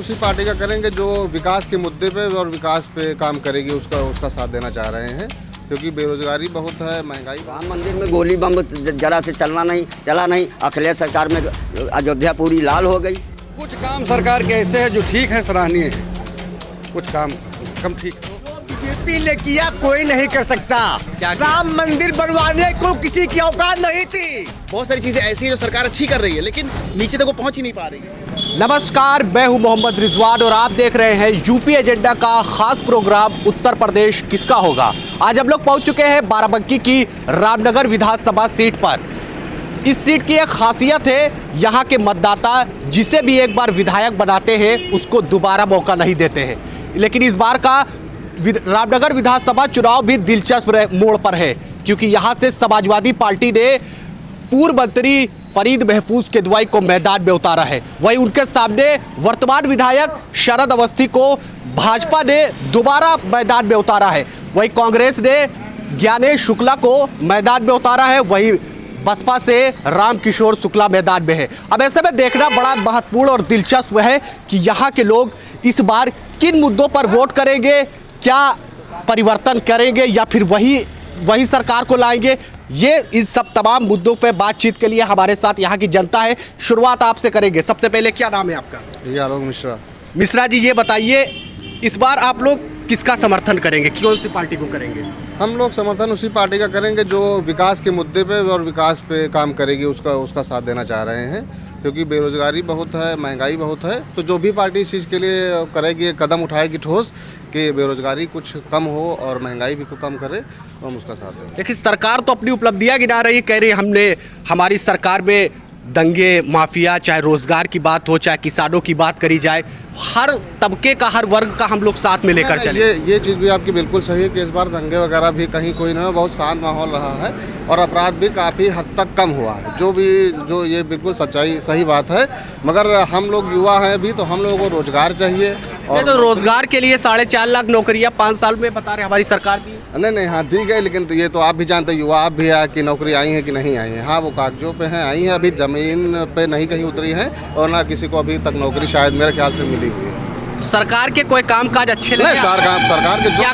उसी पार्टी का करेंगे जो विकास के मुद्दे पे और विकास पे काम करेगी, उसका साथ देना चाह रहे हैं, क्योंकि बेरोजगारी बहुत है, महंगाई। राम मंदिर में गोली बम जरा से चला नहीं। अखिलेश सरकार में अयोध्या पूरी लाल हो गई। कुछ काम सरकार के ऐसे है जो ठीक है, सराहनीय है, कुछ काम कम ठीक। बीजेपी ने किया, कोई नहीं कर सकता। राम मंदिर बनवाने को किसी की औकात नहीं थी। बहुत सारी चीजें ऐसी है जो सरकार अच्छी कर रही है, लेकिन नीचे तक वो पहुंच ही नहीं पा रही है। नमस्कार, मैं हूं मोहम्मद रिजवान और आप देख रहे हैं यूपी एजेंडा का खास प्रोग्राम उत्तर प्रदेश किसका होगा। आज हम लोग पहुंच चुके हैं बाराबंकी की रामनगर विधानसभा सीट पर। इस सीट की एक खासियत है, यहाँ के मतदाता जिसे भी एक बार विधायक बनाते हैं उसको दोबारा मौका नहीं देते हैं। लेकिन इस बार का रामनगर विधानसभा चुनाव भी दिलचस्प मोड़ पर है, क्योंकि यहाँ से समाजवादी पार्टी ने पूर्व मंत्री फरीद महफूज किदवई को मैदान में उतारा है। वहीं उनके सामने वर्तमान विधायक शरद अवस्थी को भाजपा ने दोबारा मैदान में उतारा है। वहीं कांग्रेस ने ज्ञानेश शुक्ला को मैदान में उतारा है। वहीं बसपा से रामकिशोर शुक्ला मैदान में है। अब ऐसे में देखना बड़ा महत्वपूर्ण और दिलचस्प है कि यहाँ के लोग इस बार किन मुद्दों पर वोट करेंगे, क्या परिवर्तन करेंगे या फिर वही सरकार को लाएंगे। ये इन सब तमाम मुद्दों पर बातचीत के लिए हमारे साथ यहाँ की जनता है। शुरुआत आपसे करेंगे। सबसे पहले क्या नाम है आपका? ये आलोक मिश्रा। मिश्रा जी, ये बताइए इस बार आप लोग किसका समर्थन करेंगे, कौन सी पार्टी को करेंगे? हम लोग समर्थन उसी पार्टी का करेंगे जो विकास के मुद्दे पे और विकास पे काम करेगी, उसका साथ देना चाह रहे हैं, क्योंकि बेरोजगारी बहुत है, महंगाई बहुत है। तो जो भी पार्टी इस चीज़ के लिए करेगी, कदम उठाएगी ठोस कि बेरोजगारी कुछ कम हो और महंगाई भी कम करे, तो हम उसका साथ देंगे। लेकिन सरकार तो अपनी उपलब्धियां गिना रही, कह रही हमारी सरकार में दंगे माफिया, चाहे रोजगार की बात हो, चाहे किसानों की बात करी जाए, हर तबके का, हर वर्ग का हम लोग साथ में लेकर चले। ये चीज़ भी आपकी बिल्कुल सही है कि इस बार दंगे वगैरह भी कहीं कोई नहीं, बहुत शांत माहौल रहा है और अपराध भी काफ़ी हद तक कम हुआ है। जो ये बिल्कुल सही बात है। मगर हम लोग युवा हैं भी, तो हम लोगों को रोजगार चाहिए। और तो रोजगार के लिए 4.5 लाख नौकरियां 5 साल में बता रहे हमारी सरकार दी। नहीं, हाँ दी गई, लेकिन तो ये तो आप भी जानते हैं, युवा आप भी है कि नौकरी आई है कि नहीं आई है। हाँ, वो कागजों पे हैं, आई हैं, अभी ज़मीन पे नहीं कहीं उतरी है और ना किसी को अभी तक नौकरी शायद मेरे ख्याल से मिली हुई है। सरकार के कोई कामकाज अच्छे लगे? सरकार के क्या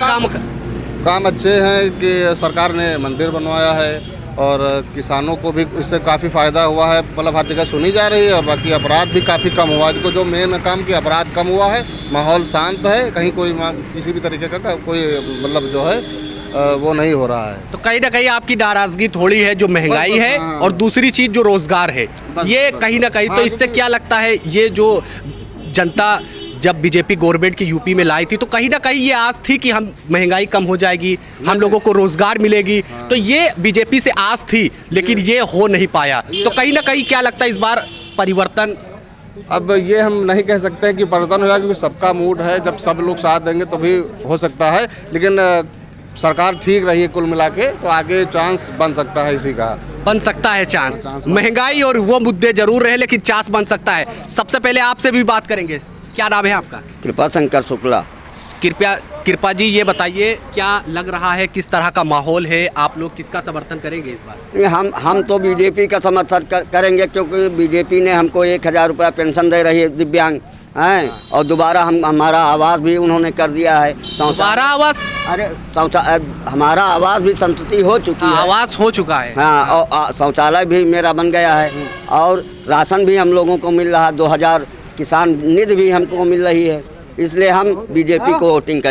काम अच्छे हैं कि सरकार ने मंदिर बनवाया है और किसानों को भी इससे काफ़ी फ़ायदा हुआ है। मतलब हर जगह सुनी जा रही है। और बाकी अपराध भी काफ़ी कम हुआ है। जो मेन काम की अपराध कम हुआ है, माहौल शांत है, कहीं कोई किसी भी तरीके का कोई मतलब जो है वो नहीं हो रहा है। तो कहीं ना कहीं आपकी नाराजगी थोड़ी है, जो महंगाई है और दूसरी चीज़ जो रोजगार है, ये कहीं ना कहीं। तो इससे क्या लगता है, ये जो जनता जब बीजेपी गवर्नमेंट की यूपी में लाई थी, तो कहीं ना कहीं ये आस थी कि हम महंगाई कम हो जाएगी, हम लोगों को रोजगार मिलेगी। तो ये बीजेपी से आस थी, लेकिन ये हो नहीं पाया। तो कहीं ना कहीं क्या लगता है इस बार परिवर्तन? अब ये हम नहीं कह सकते हैं कि परिवर्तन होगा, क्योंकि सबका मूड है, जब सब लोग साथ देंगे तो भी हो सकता है। लेकिन सरकार ठीक रही है कुल मिला के, तो आगे चांस बन सकता है, इसी का बन सकता है चांस। महंगाई और वो मुद्दे जरूर रहे, लेकिन चांस बन सकता है। सबसे पहले आपसे भी बात करेंगे। क्या नाम है आपका? कृपा शंकर शुक्ला। कृपा जी, ये बताइए क्या लग रहा है, किस तरह का माहौल है, आप लोग किसका समर्थन करेंगे इस बार? हम तो बीजेपी का समर्थन करेंगे, क्योंकि बीजेपी ने हमको 1000 रुपया पेंशन दे रही है दिव्यांग हैं, और दोबारा हमारा आवास भी उन्होंने कर दिया है। दोबारा आवास? अरे हमारा आवास भी संतुष्टि हो चुकी है। आवास हो चुका है, हाँ, और शौचालय भी मेरा बन गया है और राशन भी हम लोगों को मिल रहा है। 2000 किसान निधि भी हमको मिल रही है। इसलिए हम बीजेपी को वोटिंग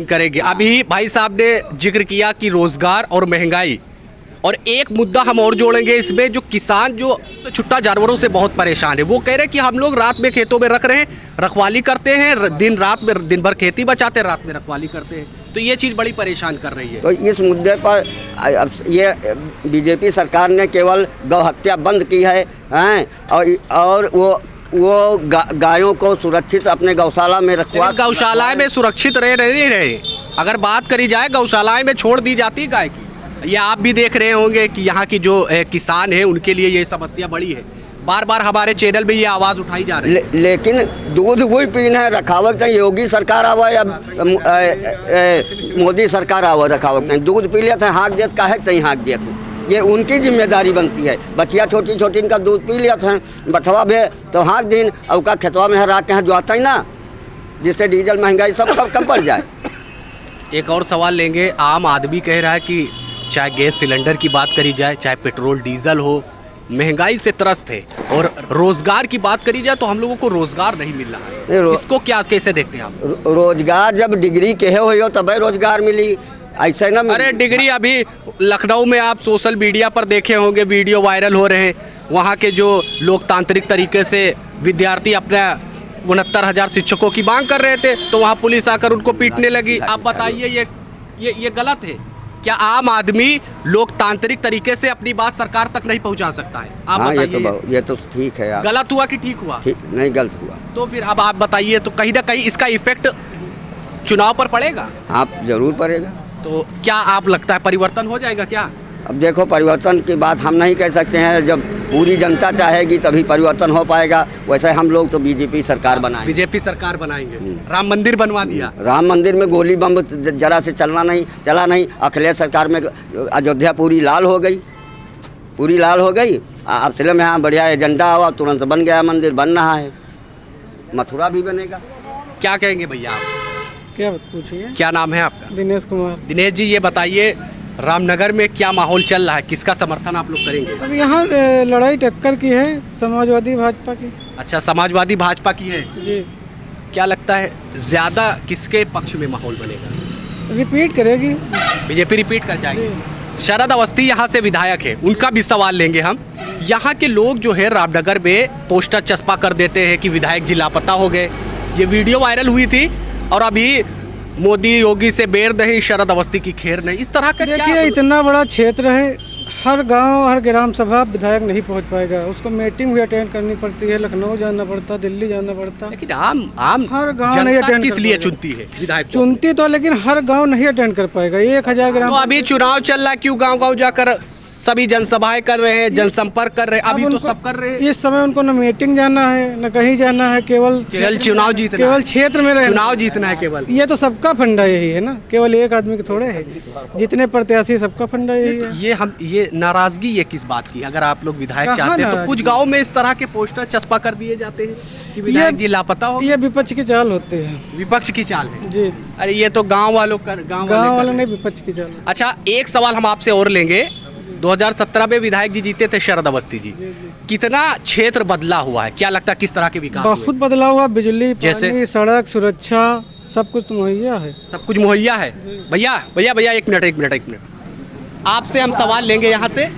करेंगे। अभी भाई साहब ने जिक्र किया कि रोजगार और महंगाई, और एक मुद्दा हम और जोड़ेंगे इसमें, जो किसान जो छुट्टा जानवरों से बहुत परेशान है। वो कह रहे हैं कि हम लोग रात में खेतों में रख रहे हैं, रखवाली करते हैं, दिन भर खेती बचाते हैं, रात में रखवाली करते हैं। तो ये चीज़ बड़ी परेशान कर रही है। तो इस मुद्दे पर ये बीजेपी सरकार ने केवल गौ हत्या बंद की है, और वो गायों को सुरक्षित अपने गौशाला में रखवा। गौशाला में सुरक्षित रहे। अगर बात करी जाए, गौशालाएं में छोड़ दी जाती है गाय की। ये आप भी देख रहे होंगे कि यहाँ की जो किसान है, उनके लिए ये समस्या बड़ी है। बार बार हमारे चैनल में ये आवाज़ उठाई जा रही है। लेकिन दूध वही पीना है, रखावत नहीं। योगी सरकार आवा या मोदी सरकार आवा, रखावत नहीं। दूध पी लेते हैं, हाँक देते काहे कहीं हाँक देते, ये उनकी जिम्मेदारी बनती है। बच्चिया छोटी छोटी इनका दूध पी लेते हैं, बथवा भे तो हाँक दिन और का खेतवा में हरा के जो आता है ना, जिससे डीजल महंगाई सब कम पड़ जाए। एक और सवाल लेंगे। आम आदमी कह रहा है कि चाहे गैस सिलेंडर की बात करी जाए, चाहे पेट्रोल डीजल हो, महंगाई से त्रस्त है। और रोजगार की बात करी जाए तो हम लोगों को रोजगार नहीं मिल रहा है। इसको क्या कैसे देखते हैं आप? रोजगार जब डिग्री के हो तब रोजगार मिली, ऐसे ना। अरे डिग्री अभी लखनऊ में आप सोशल मीडिया पर देखे होंगे, वीडियो वायरल हो रहे हैं। वहाँ के जो लोकतांत्रिक तरीके से विद्यार्थी अपना 69,000 शिक्षकों की मांग कर रहे थे, तो वहाँ पुलिस आकर उनको पीटने लगी। आप बताइए ये गलत है क्या? आम आदमी लोकतांत्रिक तरीके से अपनी बात सरकार तक नहीं पहुँचा सकता है? आप बताइए। ये तो ठीक है। गलत हुआ कि ठीक हुआ? नहीं, गलत हुआ। तो फिर अब आप बताइए, तो कहीं ना कहीं इसका इफेक्ट चुनाव पर पड़ेगा? आप जरूर पड़ेगा। तो क्या आप लगता है परिवर्तन हो जाएगा क्या? अब देखो, परिवर्तन की बात हम नहीं कह सकते हैं। जब पूरी जनता चाहेगी तभी परिवर्तन हो पाएगा। वैसे हम लोग तो बीजेपी सरकार बनाएंगे। बीजेपी सरकार बनाएंगे। राम मंदिर बनवा दिया। राम मंदिर में गोली बम जरा से चला नहीं। अखिलेश सरकार में अयोध्या पूरी लाल हो गई। अब फिल्म में यहाँ बढ़िया एजेंडा हुआ, तुरंत बन गया, मंदिर बन रहा है, मथुरा भी बनेगा। क्या कहेंगे भैया आप? क्या पूछिए? क्या नाम है आपका? दिनेश कुमार। दिनेश जी, ये बताइए रामनगर में क्या माहौल चल रहा है? किसका समर्थन आप लोग करेंगे? अब यहाँ लड़ाई टक्कर की है, समाजवादी भाजपा की। अच्छा, समाजवादी भाजपा की है जी। क्या लगता है ज्यादा किसके पक्ष में माहौल बनेगा? रिपीट करेगी बीजेपी, रिपीट कर जाएगी। शरद अवस्थी यहाँ से विधायक है, उनका भी सवाल लेंगे हम। यहाँ के लोग जो है रामनगर में पोस्टर चस्पा कर देते हैं कि विधायक जी लापता हो गए। ये वीडियो वायरल हुई थी और अभी मोदी योगी से बेर नहीं, शरद अवस्थी की खैर नहीं, इस तरह का। देखिए, इतना बड़ा क्षेत्र है, हर गांव हर ग्राम सभा विधायक नहीं पहुंच पाएगा। उसको मीटिंग भी अटेंड करनी पड़ती है, लखनऊ जाना पड़ता, दिल्ली जाना पड़ता। लेकिन आम हर गांव नहीं अटेंड किस लिए चुनती है विधायक? चुनती तो, लेकिन हर गांव नहीं अटेंड कर पाएगा। 1000 ग्राम। तो अभी चुनाव चल रहा है, क्यों गाँव जाकर सभी जनसभाएं कर रहे हैं, जनसंपर्क कर रहे हैं? अभी तो सब कर रहे हैं। इस समय उनको न मीटिंग जाना है, न कहीं जाना है, केवल चुनाव जीतना, केवल क्षेत्र में चुनाव जीतना है केवल। ये तो सबका फंडा यही है ना, केवल एक आदमी के थोड़े है, जितने प्रत्याशी सबका फंडा यही है। ये नाराजगी ये किस बात की? अगर आप लोग विधायक चाहते हैं तो कुछ गाँव में इस तरह के पोस्टर चस्पा कर दिए जाते हैं कि विधायक जी लापता हो। ये विपक्ष की चाल होते हैं। विपक्ष की चाल है जी। अरे ये तो गाँव वालों ने विपक्ष की चाल। अच्छा, एक सवाल हम आपसे और लेंगे। 2017 में विधायक जी जीते थे, शरद अवस्थी जी। कितना क्षेत्र बदला हुआ है? क्या लगता है किस तरह के विकास? बहुत बदला हुआ। बिजली, पानी, सड़क, सुरक्षा, सब कुछ मुहैया है। सब कुछ मुहैया है। भैया एक मिनट आपसे हम सवाल लेंगे यहाँ से।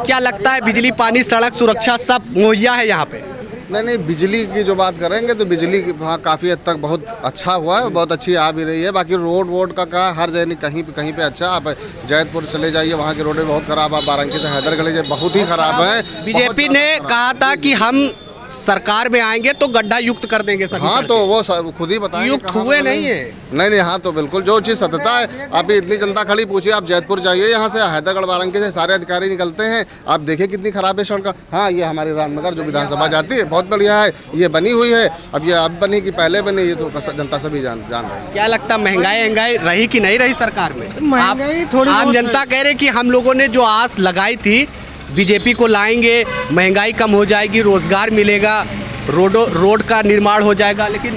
क्या लगता है बिजली, पानी, सड़क, सुरक्षा सब मुहैया है यहाँ पे? नहीं, बिजली की जो बात करेंगे तो बिजली वहाँ काफ़ी हद तक बहुत अच्छा हुआ है, बहुत अच्छी आ भी रही है। बाकी रोड का कहा हर जगह कहीं पे अच्छा। आप जैतपुर चले जाइए, वहाँ की रोडें बहुत ख़राब है। बारांकी से हैदरगढ़ बहुत ही ख़राब है। बीजेपी ने कहा था कि हम सरकार में आएंगे तो गड्ढा युक्त कर देंगे सभी। हाँ, तो वो खुद ही बताएंगे। युक्त हुए नहीं है। नहीं, हाँ तो बिल्कुल जो चीज़ सत्यता है। अभी इतनी जनता खड़ी, पूछिए आप जैतपुर जाइए, यहाँ से हैदरगढ़ बारांकी से सारे अधिकारी निकलते हैं, आप देखिए कितनी खराब है सड़क। हाँ, ये हमारी रामनगर जो विधानसभा जाती है बहुत बढ़िया है, ये बनी हुई है। अब ये अब बनी कि पहले बनी, ये तो जनता सभी जान रहे हैं। क्या लगता है महंगाई रही कि नहीं रही सरकार में? महंगाई थोड़ी, आम जनता कह रहे कि हम लोगों ने जो आस लगाई थी बीजेपी को लाएंगे, महंगाई कम हो जाएगी, रोजगार मिलेगा, रोड का निर्माण हो जाएगा। लेकिन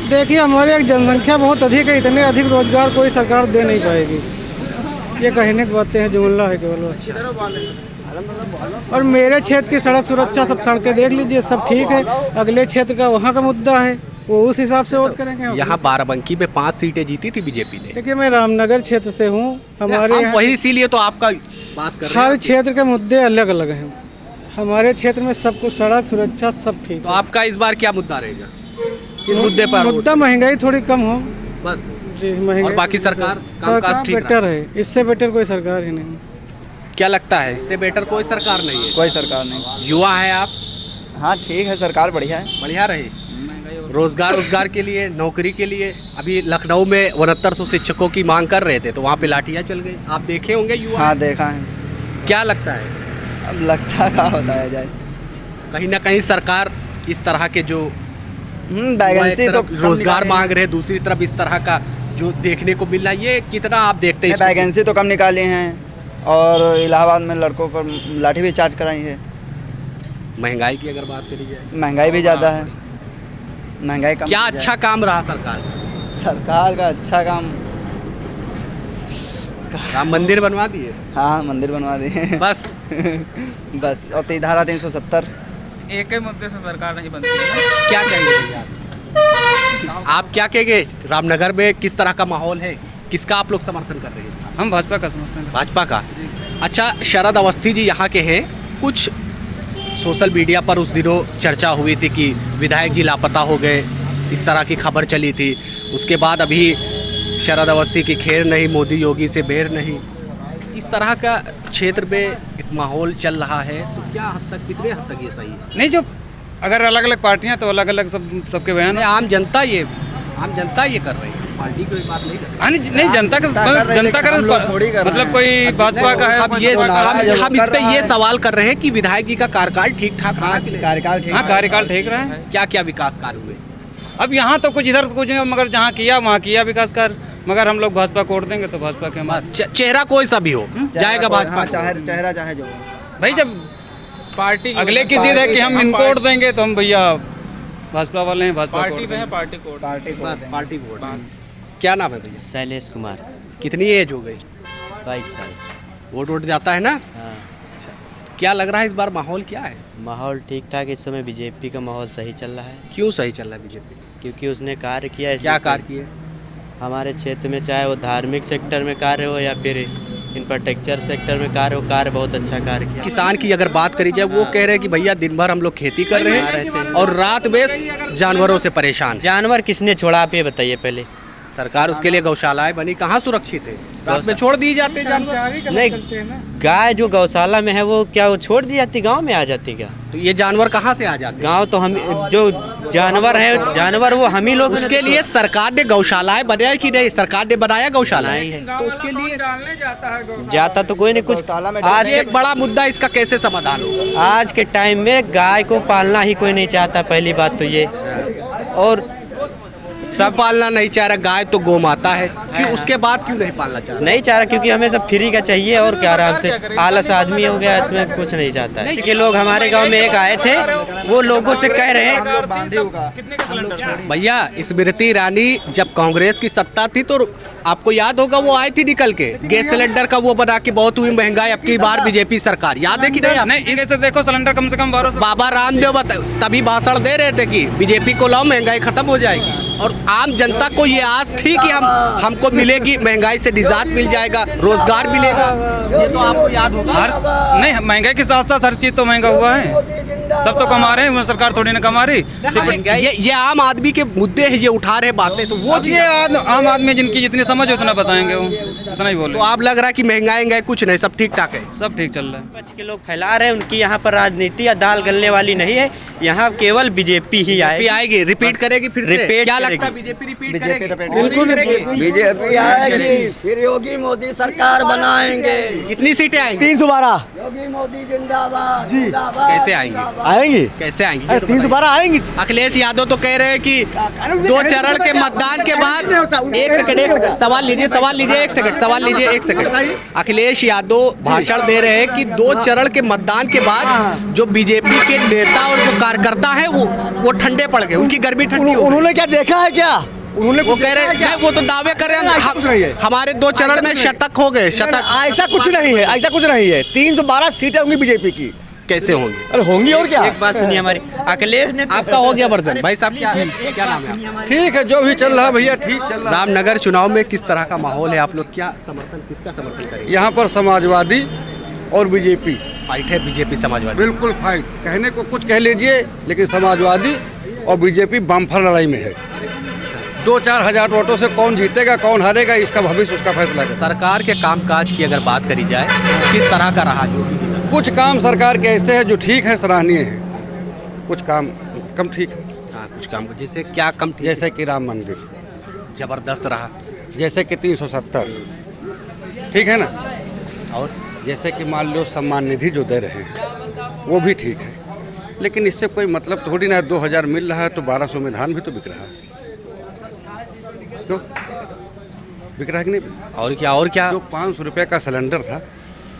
देखिए, हमारी एक जनसंख्या बहुत अधिक है, इतने अधिक रोजगार कोई सरकार दे नहीं पाएगी। ये कहने की बातें हैं, जुमला है केवल। और मेरे क्षेत्र की सड़क सुरक्षा, सब सड़कें देख लीजिए, सब ठीक है। अगले क्षेत्र का वहाँ का मुद्दा है, वो उस हिसाब से वोट करेंगे। यहाँ बाराबंकी में 5 सीटें जीती थी बीजेपी ने। देखिए, मैं रामनगर क्षेत्र से हूँ। हमारे वही, इसीलिए तो आपका बात कर रहे हैं। हर क्षेत्र के मुद्दे अलग अलग हैं। हमारे क्षेत्र में सब कुछ, सड़क सुरक्षा सब ठीक। तो आपका इस बार क्या मुद्दा रहेगा? किस मुद्दे पर? मुद्दा महंगाई थोड़ी कम हो बस जी। महंगाई और बाकी सरकार बेटर है, इससे बेटर कोई सरकार ही नहीं। क्या लगता है इससे बेटर कोई सरकार नहीं है? कोई सरकार नहीं। युवा है आप? हाँ ठीक है, सरकार बढ़िया है। बढ़िया रहे। रोजगार के लिए, नौकरी के लिए। अभी लखनऊ में 6900 शिक्षकों की मांग कर रहे थे तो वहाँ पे लाठियाँ चल गई, आप देखे होंगे युवा। हाँ देखा है। क्या लगता है? अब लगता क्या बताया जाए, कहीं ना कहीं सरकार इस तरह के जो वैकेंसी तो रोजगार मांग रहे हैं, दूसरी तरफ इस तरह का जो देखने को मिल रहा है, ये कितना आप देखते हैं? वैकेंसी तो कम निकाली हैं और इलाहाबाद में लड़कों पर लाठी भी चार्ज कराई है। महंगाई की अगर बात करी जाए, महंगाई भी ज़्यादा है। महंगाई कम क्या हो जाए। अच्छा काम रहा सरकार का? सरकार का अच्छा काम, राम मंदिर बनवा दिए हाँ मंदिर बनवा दिए बस। बस। और धारा 370 एक ही मुद्दे से सरकार नहीं बनती है। क्या कहेंगे भैया आप क्या कहेंगे? रामनगर में किस तरह का माहौल है? किसका आप लोग समर्थन कर रहे हैं? हम भाजपा का समर्थन करते भाजपा का। अच्छा, शरद अवस्थी जी यहाँ के हैं। कुछ सोशल मीडिया पर उस दिनों चर्चा हुई थी कि विधायक जी लापता हो गए, इस तरह की खबर चली थी। उसके बाद अभी शरद अवस्थी की खैर नहीं, मोदी योगी से बेर नहीं, इस तरह का क्षेत्र में एक माहौल चल रहा है। तो क्या हद तक, कितने हद तक ये सही है? हैं। नहीं, जो अगर अलग अलग पार्टियां तो अलग अलग सबके बयान नहीं, आम जनता ये कर रही है, पार्टी कोई बात नहीं कर रही। हाँ, नहीं जनता का मतलब कोई भाजपा का है। हम इस पे ये सवाल कर रहे हैं कि विधायक जी का कार्यकाल ठीक ठाक रहा कि नहीं? हाँ, कार्यकाल ठीक रहा है। क्या क्या विकास कार्य हुए? अब यहाँ तो कुछ इधर कुछ नहीं, मगर जहाँ किया वहाँ किया विकास कार्य। मगर हम लोग भाजपा को वोट देंगे तो भाजपा के बस चेहरा कोई सा भी हो जाएगा भाजपा। चेहरा चाहे जो भाई, जब पार्टी अगले की जिद है कि हम इनको वोट देंगे तो हम भैया भाजपा वाले हैं, भाजपा पार्टी में है, पार्टी को बस पार्टी वोट। क्या नाम है भैया? शैलेश कुमार। कितनी एज हो गई? 22 साल। वोट जाता है ना? हाँ, क्या लग रहा है इस बार माहौल क्या है? माहौल ठीक ठाक इस समय बीजेपी का माहौल सही चल रहा है, क्यों सही चल रहा है बीजेपी? क्योंकि उसने कार्य किया है। क्या कार्य किए? हमारे क्षेत्र में चाहे वो धार्मिक सेक्टर में कार्य हो या फिर इंफ्रास्ट्रक्चर सेक्टर में कार्य हो, कार्य बहुत अच्छा कार्य किया। किसान की अगर बात करी जाए, वो कह रहे हैं कि भैया दिन भर हम लोग खेती कर रहे हैं और रात में जानवरों से परेशान। जानवर किसने छोड़ा, आप ये बताइए पहले। सरकार उसके लिए गौशालाएं बनी, कहाँ सुरक्षित है? रात में छोड़ दी जाते जानवर। नहीं, गाय जो गौशाला में है वो क्या वो छोड़ दी जाती, गांव में आ जाती क्या? तो ये जानवर कहाँ से आ जाते? गांव तो हम जो जानवर है, जानवर वो हम ही लोग। उसके लिए सरकार ने गौशालाएं बनाया कि नहीं? सरकार ने बनाया गौशाला नहीं है, तो उसके लिए जाता तो कोई नहीं कुछ। आज एक बड़ा मुद्दा, इसका कैसे समाधान होगा? आज के टाइम में गाय को पालना ही कोई नहीं चाहता, पहली बात तो ये। और सब पालना नहीं चाह रहा, गाय तो गौ माता है, कि उसके बाद क्यों नहीं पालना चाह रहा? नहीं चाह रहा क्योंकि हमें सब फ्री का चाहिए और क्या आराम से आलस आदमी हो गया, इसमें कुछ नहीं चाहता है। कि लोग हमारे गांव में एक आए थे, वो लोगों से कह रहे हैं भैया स्मृति ईरानी जब कांग्रेस की सत्ता थी तो आपको याद होगा वो आई थी निकल के गैस सिलेंडर का वो बना के बहुत हुई महंगाई, अब की बार बीजेपी सरकार, याद है कि नहीं? नहीं, इनसे देखो सिलेंडर कम से कम 1200। बाबा रामदेव तभी भाषण दे रहे थे कि बीजेपी को लाओ, महंगाई खत्म हो जाएगी। और आम जनता को ये आस थी कि हमको मिलेगी, महंगाई से निजात मिल जाएगा, रोजगार मिलेगा। ये तो आपको याद होगा। नहीं, महंगाई के साथ साथ हर चीज तो महंगा हुआ है। सब तो कमा रहे हैं, सरकार थोड़ी ना कमा रही। ये आम आदमी के मुद्दे हैं, ये उठा रहे बातें, तो वो ये आम आदमी जिनकी जितनी समझ है उतना बताएंगे, वो उतना ही बोले। तो आप लग रहा है कि महंगाई कुछ नहीं, सब ठीक ठाक है, सब ठीक चल रहा है। विपक्ष के लोग फैला रहे हैं, उनकी यहाँ पर राजनीति या दाल गलने वाली नहीं है। यहाँ केवल बीजेपी ही आएगी, रिपीट करेगी फिर से। रिपीट क्या लगता है बीजेपी रिपीट करेगी? बिल्कुल बीजेपी आएगी, फिर योगी मोदी सरकार बनाएंगे। कितनी सीटें आएंगी? 312। योगी मोदी जिंदाबाद जी। कैसे आएंगी? आएंगी, कैसे आएंगी? 312 आएंगी। अखिलेश यादव तो कह रहे हैं कि 2 चरण के मतदान के बाद एक सेकंड सवाल लीजिए एक सेकंड। अखिलेश यादव भाषण दे रहे हैं कि 2 चरण के मतदान के बाद जो बीजेपी के नेता और जो कार्यकर्ता है वो ठंडे पड़ गए, उनकी गर्मी ठंडी। उन्होंने क्या देखा है क्या? उन्होंने वो कह रहे हैं, वो तो दावे कर रहे हैं हमारे 2 चरण में शतक हो गए, शतक। ऐसा कुछ नहीं है, ऐसा कुछ नहीं है। 312 सीटें होंगी बीजेपी की। कैसे होंगी? अरे होंगी और क्या। एक बात सुनिए हमारी, अखिलेश ने आपका हो गया वर्जन। भाई साहब क्या नाम है आपका? ठीक है, जो भी चल रहा है भैया ठीक चल रहा है। रामनगर चुनाव में किस तरह का माहौल है? आप लोग क्या समर्थन, किसका समर्थन करेंगे? यहाँ पर समाजवादी और बीजेपी फाइट है, बीजेपी समाजवादी बिल्कुल फाइट। कहने को कुछ कह लीजिए, लेकिन समाजवादी और बीजेपी बम्फर लड़ाई में है। 2-4 हजार वोटों से कौन जीतेगा कौन हारेगा, इसका भविष्य उसका फैसला है। सरकार के कामकाज की अगर बात करी जाए, किस तरह का रहा योगी जी का? कुछ काम सरकार के ऐसे हैं जो ठीक है, सराहनीय है। कुछ काम कम ठीक है। हाँ, कुछ काम जैसे क्या कम ठीक? जैसे कि राम मंदिर जबरदस्त रहा, जैसे कि 370 ठीक है ना, और जैसे कि मान लो सम्मान निधि जो दे रहे हैं वो भी ठीक है। लेकिन इससे कोई मतलब थोड़ी ना है। 2000 मिल रहा है तो 1200 में धान भी तो बिक रहा है, तो बिक रहा है कि नहीं? और क्या जो 500 रुपये का सिलेंडर था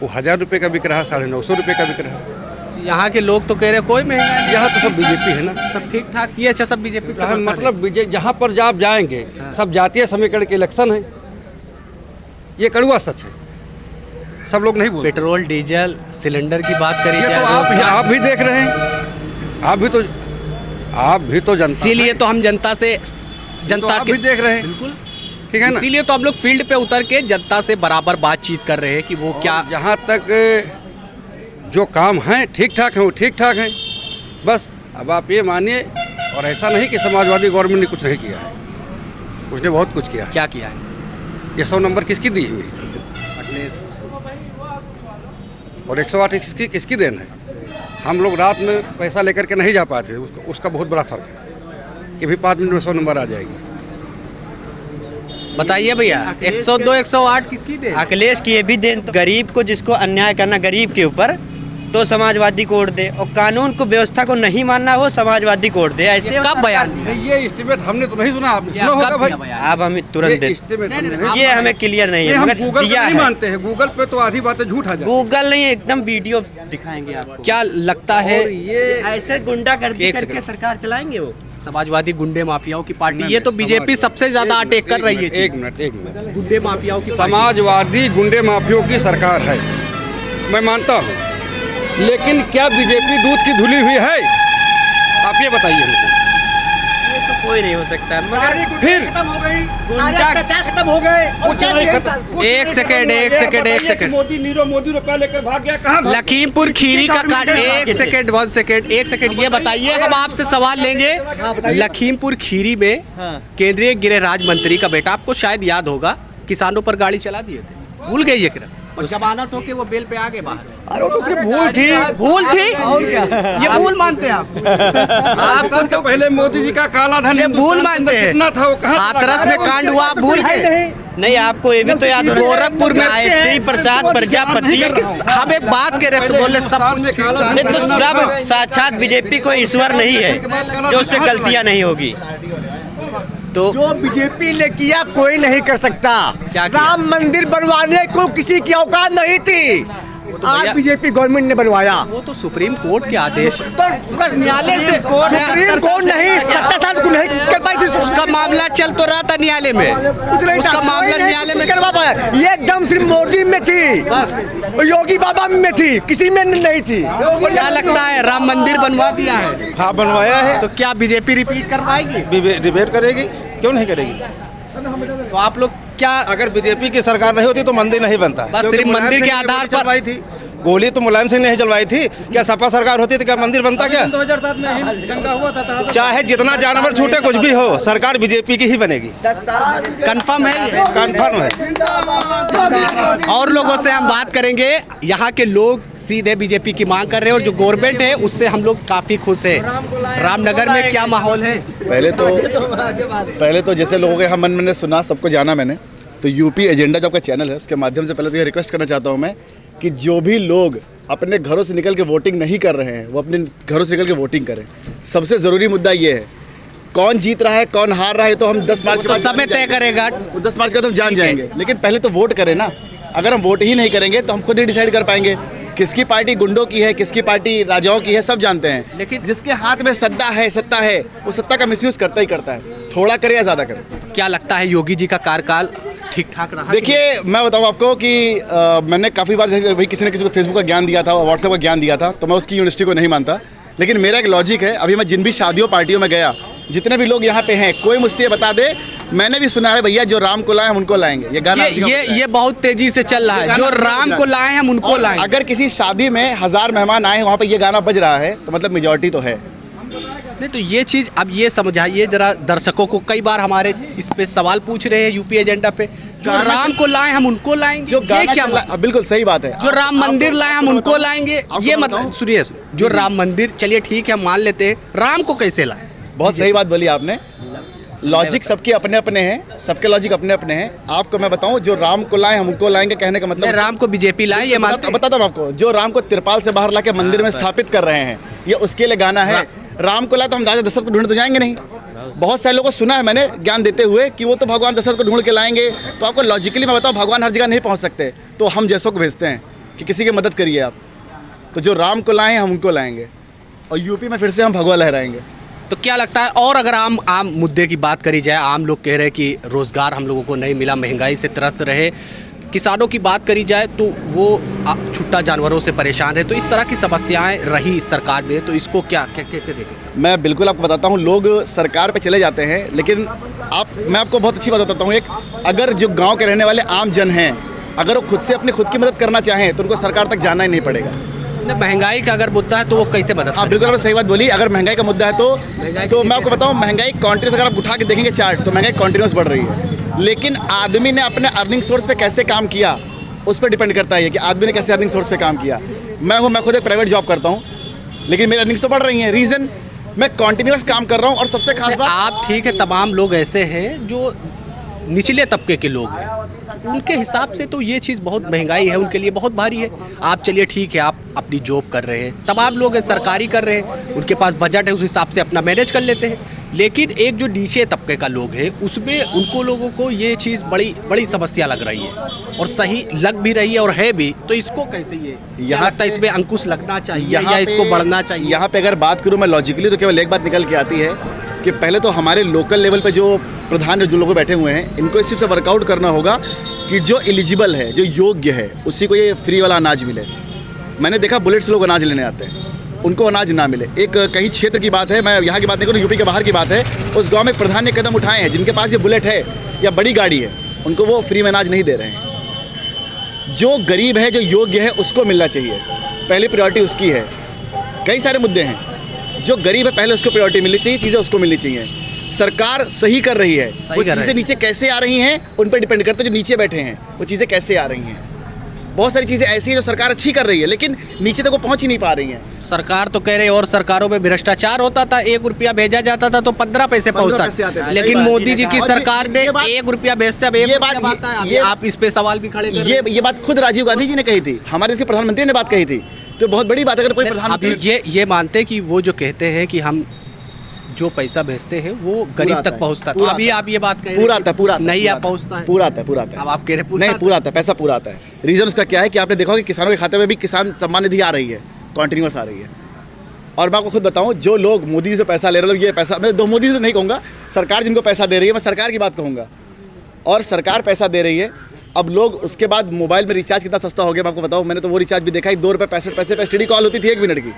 वो 1000 रुपये का बिक रहा है, 950 रुपये का बिक रहा है। यहाँ के लोग तो कह रहे हैं कोई महंगाई नहीं। यहाँ तो सब बीजेपी है ना, सब ठीक ठाक, ये अच्छा सब बीजेपी मतलब जहाँ पर आप जाएंगे सब जातीय समीकरण के इलेक्शन है, ये कड़वा सच है, सब लोग नहीं बोलते। पेट्रोल डीजल सिलेंडर की बात करी ये जाए तो आप भी देख रहे हैं, आप भी तो जनता, इसीलिए तो हम जनता आप भी देख रहे हैं, बिल्कुल ठीक है ना। इसीलिए तो हम लोग फील्ड पे उतर के जनता से बराबर बातचीत कर रहे हैं कि वो क्या, जहाँ तक जो काम हैं ठीक ठाक हैं वो ठीक ठाक हैं, बस अब आप ये मानिए। और ऐसा नहीं कि समाजवादी गवर्नमेंट ने कुछ नहीं किया है, उसने बहुत कुछ किया है। क्या किया है? ये 100 नंबर किसकी दी हुई और 108 किसकी देन है? हम लोग रात में पैसा लेकर के नहीं जा पाते, उसका बहुत बड़ा फर्क है कि भी 5 मिनट में 100 नंबर आ जाएगी। बताइए भैया, 102 108 किसकी दे? अखिलेश की ये भी देन, तो गरीब को जिसको अन्याय करना गरीब के ऊपर तो समाजवादी को वोट दे, और कानून को व्यवस्था को नहीं मानना हो समाजवादी को वोट दे। ऐसे कब बयान दिया? ये एस्टीमेट हमने तो नहीं सुना, आपने सुना होगा भाई। आप हमें तुरंत दे, ये हमें क्लियर नहीं है, हम मगर गूगल दिया नहीं है। मानते हैं, गूगल पे तो आधी बातें झूठ आ जाती है। गूगल नहीं, एकदम वीडियो दिखाएंगे आपको। क्या लगता है ये ऐसे गुंडागर्दी एक करके सेकंड। सरकार चलाएंगे वो? समाजवादी गुंडे माफियाओं की पार्टी, ये तो बीजेपी सबसे ज्यादा अटैक कर रही है। एक मिनट गुंडे माफियाओं की समाजवादी गुंडे माफियों की सरकार है, मैं मानता हूँ, लेकिन क्या बीजेपी दूध की धुली हुई है? आप ये बताइए हमको। ये तो कोई नहीं हो सकता, मगर फिर खत्म हो गए। एक सेकंड मोदी रुपया लेकर भाग गया कहाँ? लखीमपुर खीरी का कांड, एक सेकंड ये बताइए, हम आपसे सवाल लेंगे। लखीमपुर खीरी में केंद्रीय गृह राज्य मंत्री का बेटा, आपको शायद याद होगा, किसानों पर गाड़ी चला दिए थे, भूल गए ये किरण, और जमानत होके वो बेल पे आ गए बाहर। अरे तो उसकी भूल थी और क्या? ये भूल मानते हैं आप? आप तो पहले मोदी जी का काला धन ये भूल मानते हैं? कितना था वो, कहाँ हाथरस में कांड हुआ, आप भूल गए? नहीं, आपको ये भी तो याद होना, गोरखपुर में गायत्री प्रसाद प्रजापति, हम एक बात कह रहे बोले सब नहीं तो सब साक्षात बीजेपी को ईश्वर नहीं है जो उससे गलतियां नहीं होगी। तो जो बीजेपी ने किया कोई नहीं कर सकता। क्या किया? राम मंदिर बनवाने को किसी की औकात नहीं थी, आज बीजेपी गवर्नमेंट ने बनवाया। वो तो सुप्रीम कोर्ट के आदेश, तो न्यायालय से सुप्रीम कोर्ट नहीं, 70 साल को नहीं कर पाई थी। उसका मामला चल तो रहा था न्यायालय में, उसका मामला न्यायालय में करवा पाया। ये एकदम सिर्फ मोदी में थी, योगी बाबा में थी, किसी में नहीं थी। क्या लगता है, राम मंदिर बनवा दिया है? हाँ बनवाया है, तो क्या बीजेपी रिपीट कर पाएगी? डिबेट करेगी, क्यों नहीं करेगी? तो आप लोग क्या, अगर बीजेपी की सरकार नहीं होती तो मंदिर नहीं बनता। बस सिर्फ मंदिर के आधार पर थी गोली तो मुलायम सिंह ने ही जलवाई थी, क्या सपा सरकार होती तो क्या मंदिर बनता? क्या 2007 में दंगा हुआ था, चाहे जितना जानवर छूटे कुछ भी हो, सरकार बीजेपी की ही बनेगी। कंफर्म है ये? कंफर्म है। और लोगों से हम बात करेंगे, यहाँ के लोग सीधे बीजेपी की मांग कर रहे हैं, और जो गवर्नमेंट है उससे हम लोग काफी खुश है। रामनगर में क्या माहौल है? पहले तो जैसे लोगों के हम मन मैंने सुना, सबको जाना मैंने, तो यूपी एजेंडा जो आपका चैनल है उसके माध्यम से पहले तो ये रिक्वेस्ट करना चाहता हूँ मैं कि जो भी लोग अपने घरों से निकल के वोटिंग नहीं कर रहे हैं वो अपने घरों से निकल के वोटिंग करें। सबसे ज़रूरी मुद्दा ये है, कौन जीत रहा है कौन हार रहा है तो हम 10 मार्च के बाद समय तय करेगा, 10 मार्च के बाद हम जान जाएंगे, लेकिन पहले तो वोट करें ना। अगर हम वोट ही नहीं करेंगे तो हम खुद ही डिसाइड कर पाएंगे किसकी पार्टी गुंडों की है, किसकी पार्टी राजाओं की है, सब जानते हैं। लेकिन जिसके हाथ में सत्ता है वो सत्ता का मिसयूज करता ही करता है, थोड़ा करे या ज़्यादा करे। क्या लगता है योगी जी का कार्यकाल ठीक ठाक रहा? देखिए मैं बताऊं आपको कि मैंने काफ़ी बार जैसे भाई किसी ने किसी को फेसबुक का ज्ञान दिया था, व्हाट्सएप का ज्ञान दिया था, तो मैं उसकी यूनिवर्सिटी को नहीं मानता, लेकिन मेरा एक लॉजिक है। अभी मैं जिन भी शादियों पार्टियों में गया, जितने भी लोग यहाँ पे हैं, कोई मुझसे ये बता दे, मैंने भी सुना है भैया जो राम को लाए हम उनको लाएंगे, ये गाना ये बहुत तेजी से चल रहा है, जो राम को लाए हम उनको लाएंगे। अगर किसी शादी में 1000 मेहमान आए वहाँ पे ये गाना बज रहा है तो मतलब मेजॉरिटी तो है। नहीं तो ये चीज़ अब ये समझाइए जरा दर्शकों को, कई बार हमारे इस पे सवाल पूछ रहे हैं यूपी एजेंडा पे, जो राम को लाए हम उनको लाएंगे, जो गाना क्या बिल्कुल सही बात है। जो राम मंदिर लाए हम उनको लाएंगे, ये मतलब सुनिए, जो राम मंदिर, चलिए ठीक है हम मान लेते हैं, राम को कैसे लाए? बहुत सही बात बोली आपने। लॉजिक सबके अपने अपने हैं, सबके लॉजिक अपने अपने हैं। आपको मैं बताऊं, जो राम को लाए हम उनको लाएंगे कहने का मतलब, राम को बीजेपी लाए ये बताता हूँ आपको, जो राम को तिरपाल से बाहर लाके मंदिर में स्थापित कर रहे हैं, ये उसके लिए गाना है। राम को लाए तो हम राजा दशरथ को ढूंढ तो जाएंगे नहीं। बहुत सारे लोगों को सुना है मैंने ज्ञान देते हुए कि वो तो भगवान दशरथ को ढूंढ के लाएंगे। तो आपको लॉजिकली मैं बताऊं, भगवान हर जगह नहीं पहुंच सकते, तो हम जैसों को भेजते हैं कि किसी की मदद करिए आप। तो जो राम को लाए हम उनको लाएंगे और यूपी में फिर से हम भगवा लहराएंगे। तो क्या लगता है, और अगर आम मुद्दे की बात करी जाए, आम लोग कह रहे हैं कि रोज़गार हम लोगों को नहीं मिला, महंगाई से त्रस्त रहे, किसानों की बात करी जाए तो वो छुट्टा जानवरों से परेशान है, तो इस तरह की समस्याएं रही इस सरकार में, तो इसको कैसे देखें? मैं बिल्कुल आपको बताता हूँ, लोग सरकार पे चले जाते हैं, लेकिन मैं आपको बहुत अच्छी बात बताता हूँ, एक अगर जो गाँव के रहने वाले आम जन हैं, अगर वो खुद से खुद की मदद करना चाहें तो उनको सरकार तक जाना ही नहीं पड़ेगा। महंगाई का अगर मुद्दा है तो वो कैसे मदद? हाँ बिल्कुल, आपने सही बात बोली। अगर महंगाई का मुद्दा है तो मैं आपको बताऊँ, महंगाई कॉन्टिन्यूस, अगर आप उठा के देखेंगे चार्ट तो महंगाई कॉन्टिन्यूस बढ़ रही है, लेकिन आदमी ने अपने अर्निंग सोर्स पे कैसे काम किया उस पर डिपेंड करता है कि आदमी ने कैसे अर्निंग सोर्स पे काम किया। मैं खुद एक प्राइवेट जॉब करता हूँ, लेकिन मेरी अर्निंग्स तो बढ़ रही हैं। रीज़न, मैं कॉन्टिन्यूस काम कर रहा हूँ। और सबसे खास बात, आप ठीक है, तमाम लोग ऐसे हैं जो निचले तबके के लोग हैं, उनके हिसाब से तो ये चीज़ बहुत महंगाई है, उनके लिए बहुत भारी है। आप चलिए ठीक है, आप अपनी जॉब कर रहे हैं, तमाम लोग सरकारी कर रहे हैं, उनके पास बजट है, उस हिसाब से अपना मैनेज कर लेते हैं। लेकिन एक जो नीचे तबके का लोग है, उसमें उनको लोगों को ये चीज़ बड़ी समस्या लग रही है, और सही लग भी रही है और है भी। तो इसको कैसे, ये यहाँ तक इसमें अंकुश लगना चाहिए या इसको बढ़ना चाहिए? यहाँ पे अगर बात करूँ मैं लॉजिकली, तो केवल एक बात निकल के आती है कि पहले तो हमारे लोकल लेवल पे जो प्रधान जो लोग बैठे हुए हैं, इनको इस चीज़ से वर्कआउट करना होगा कि जो एलिजिबल है, जो योग्य है, उसी को ये फ्री वाला अनाज मिले। मैंने देखा बुलेट से लोग अनाज लेने आते हैं, उनको अनाज ना मिले। एक कहीं क्षेत्र की बात है, मैं यहाँ की बात नहीं करूँ, यूपी के बाहर की बात है, उस गांव में प्रधान ने कदम उठाए हैं, जिनके पास ये बुलेट है या बड़ी गाड़ी है, उनको वो फ्री में अनाज नहीं दे रहे हैं। जो गरीब है, जो योग्य है, उसको मिलना चाहिए, पहली प्रायोरिटी उसकी है। कई सारे मुद्दे हैं, जो गरीब है पहले उसको प्रायोरिटी मिलनी चाहिए, चीज़ें उसको मिलनी चाहिए। सरकार सही कर रही है, वो चीज़ें नीचे कैसे आ रही हैं उन पर डिपेंड करता है। जो नीचे बैठे हैं वो चीज़ें कैसे आ रही हैं, बहुत सारी चीज़ें ऐसी हैं जो सरकार अच्छी कर रही है, लेकिन नीचे तक वो पहुँच ही नहीं पा रही हैं। सरकार तो कह रहे हैं और सरकारों में भ्रष्टाचार होता था, 1 रुपया भेजा जाता था तो 15 पैसे पहुंचता था, लेकिन मोदी जी की सरकार ने 1 रुपया भेजते, अब ये आप इस पे सवाल भी खड़े कर, ये बात खुद राजीव गांधी जी ने कही थी, हमारे देश के प्रधानमंत्री ने बात कही थी, तो बहुत बड़ी बात है। अगर कोई प्रधानमंत्री ये मानते कि वो जो कहते हैं कि हम जो पैसा भेजते हैं वो गरीब तक पहुंचता, तो अभी आप ये बात कह पूरा आता नहीं आ पहुंचता है, पूरा आता है। अब आप कह रहे नहीं, पूरा आता है, पैसा पूरा आता है। रीजन उसका क्या है कि आपने देखा कि किसानों के खाते में भी किसान सम्मान निधि आ रही है, कॉन्टिन्यूस आ रही है। और मैं आपको खुद बताऊं, जो लोग मोदी से पैसा ले रहे हैं, ये पैसा मैं दो मोदी से नहीं कहूँगा, सरकार जिनको पैसा दे रही है, मैं सरकार की बात कहूँगा। और सरकार पैसा दे रही है, अब लोग उसके बाद मोबाइल में रिचार्ज कितना सस्ता हो गया, मैं आपको बताऊं, मैंने तो वो रिचार्ज भी देखा है, 2 रुपये 65 पैसे पे एसटीडी कॉल होती थी 1 मिनट की,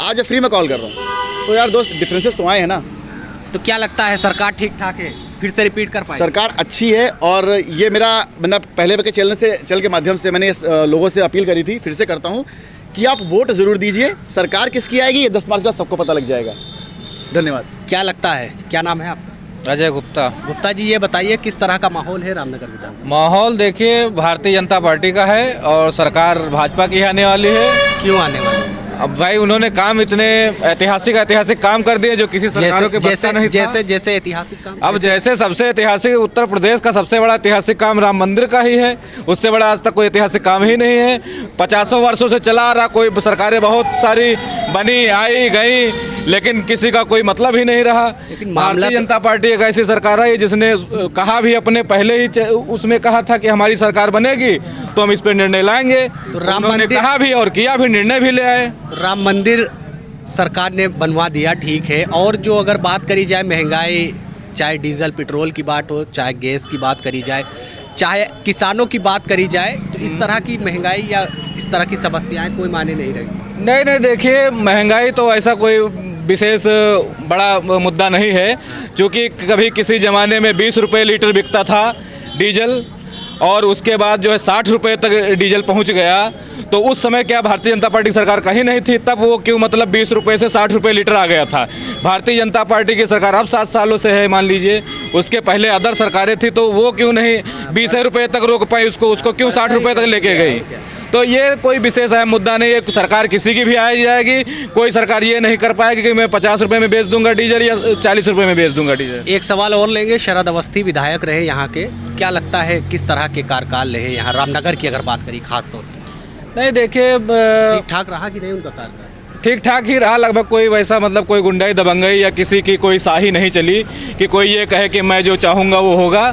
आज फ्री में कॉल कर रहा हूँ। तो यार दोस्त, डिफरेंसेस तो आए हैं ना। तो क्या लगता है, सरकार ठीक ठाक है? फिर से रिपीट कर पाए? सरकार अच्छी है, और ये मैंने पहले के चैनल के माध्यम से मैंने लोगों से अपील करी थी, फिर से करता हूँ कि आप वोट ज़रूर दीजिए। सरकार किसकी आएगी ये 10 मार्च के बाद सबको पता लग जाएगा। धन्यवाद। क्या लगता है, क्या नाम है आपका? अजय गुप्ता। गुप्ता जी, ये बताइए किस तरह का माहौल है रामनगर विधानसभा? माहौल देखिए भारतीय जनता पार्टी का है, और सरकार भाजपा की आने वाली है। क्यों आने वाली? अब भाई उन्होंने काम इतने ऐतिहासिक काम कर दिए जो किसी सरकारों के बस का नहीं था। जैसे ऐतिहासिक काम, अब जैसे सबसे ऐतिहासिक उत्तर प्रदेश का सबसे बड़ा ऐतिहासिक काम राम मंदिर का ही है, उससे बड़ा आज तक कोई ऐतिहासिक काम ही नहीं है। 50 वर्षों से चला आ रहा, कोई सरकारें बहुत सारी बनी आई गई, लेकिन किसी का कोई मतलब ही नहीं रहा। भारतीय जनता पार्टी एक ऐसी सरकार है जिसने कहा भी, अपने पहले ही उसमें कहा था कि हमारी सरकार बनेगी तो हम इस पर निर्णय लाएंगे, तो राम मंदिर कहा भी और किया भी, निर्णय भी ले आए। राम मंदिर सरकार ने बनवा दिया, ठीक है। और जो अगर बात करी जाए महंगाई, चाहे डीजल पेट्रोल की बात हो, चाहे गैस की बात करी जाए, चाहे किसानों की बात करी जाए, तो इस तरह की महंगाई या इस तरह की समस्याएं कोई माने नहीं रही। नहीं, देखिए महंगाई तो ऐसा कोई विशेष बड़ा मुद्दा नहीं है, क्योंकि कभी किसी ज़माने में 20 रुपये लीटर बिकता था डीजल, और उसके बाद जो है 60 रुपये तक डीजल पहुंच गया। तो उस समय क्या भारतीय जनता पार्टी सरकार कहीं नहीं थी, तब वो क्यों 20 रुपये से 60 रुपये लीटर आ गया था। भारतीय जनता पार्टी की सरकार अब 7 सालों से है, मान लीजिए, उसके पहले अदर सरकारें थी, तो वो क्यों नहीं 20 रुपये तक रोक पाई उसको क्यों 60 रुपये तक लेके गई। तो ये कोई विशेष अहम मुद्दा नहीं है। सरकार किसी की भी आ जाएगी, कोई सरकार ये नहीं कर पाएगी कि मैं 50 रुपये में बेच दूंगा डीजल या 40 रुपये में बेच दूंगा डीजल। एक सवाल और लेंगे, शरद अवस्थी विधायक रहे यहाँ के, क्या लगता है किस तरह के कार्यकाल रहे यहाँ रामनगर की अगर बात करी खास तौर पर? नहीं, देखिए ठीक ठाक रहा कि नहीं उनका कार्यकाल? ठीक ठाक ही रहा लगभग। कोई वैसा कोई गुंडाई दबंगई या किसी की कोई साही नहीं चली कि कोई ये कहे कि मैं जो चाहूँगा वो होगा।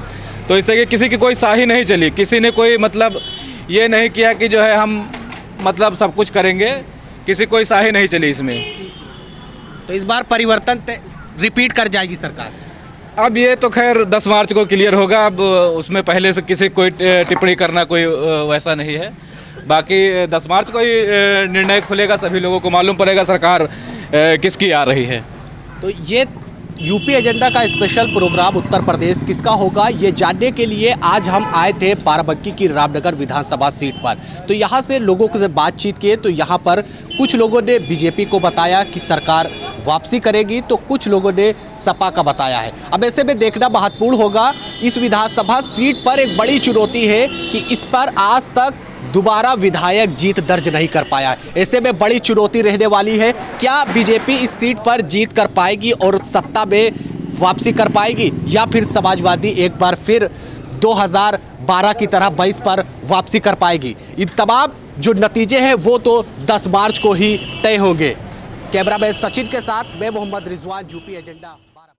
तो इस तरह की किसी की कोई साही नहीं चली, किसी ने कोई ये नहीं किया कि जो है हम सब कुछ करेंगे। किसी कोई साही नहीं चली इसमें। तो इस बार परिवर्तन रिपीट कर जाएगी सरकार। अब ये तो खैर 10 मार्च को क्लियर होगा, अब उसमें पहले से किसी कोई टिप्पणी करना कोई वैसा नहीं है। बाकी 10 मार्च को ही निर्णय खुलेगा, सभी लोगों को मालूम पड़ेगा सरकार किसकी आ रही है। तो ये यूपी एजेंडा का स्पेशल प्रोग्राम उत्तर प्रदेश किसका होगा, ये जानने के लिए आज हम आए थे बाराबंकी की रामनगर विधानसभा सीट पर। तो यहाँ से लोगों से बातचीत किए तो यहाँ पर कुछ लोगों ने बीजेपी को बताया कि सरकार वापसी करेगी, तो कुछ लोगों ने सपा का बताया है। अब ऐसे में देखना महत्वपूर्ण होगा, इस विधानसभा सीट पर एक बड़ी चुनौती है कि इस पर आज तक दोबारा विधायक जीत दर्ज नहीं कर पाया है। ऐसे में बड़ी चुनौती रहने वाली है, क्या बीजेपी इस सीट पर जीत कर पाएगी और सत्ता में वापसी कर पाएगी, या फिर समाजवादी एक बार फिर 2012 की तरह 22 पर वापसी कर पाएगी। इन तमाम जो नतीजे हैं वो तो 10 मार्च को ही तय होंगे। कैमरामैन सचिन के साथ मैं मोहम्मद रिजवान, यूपी एजेंडा।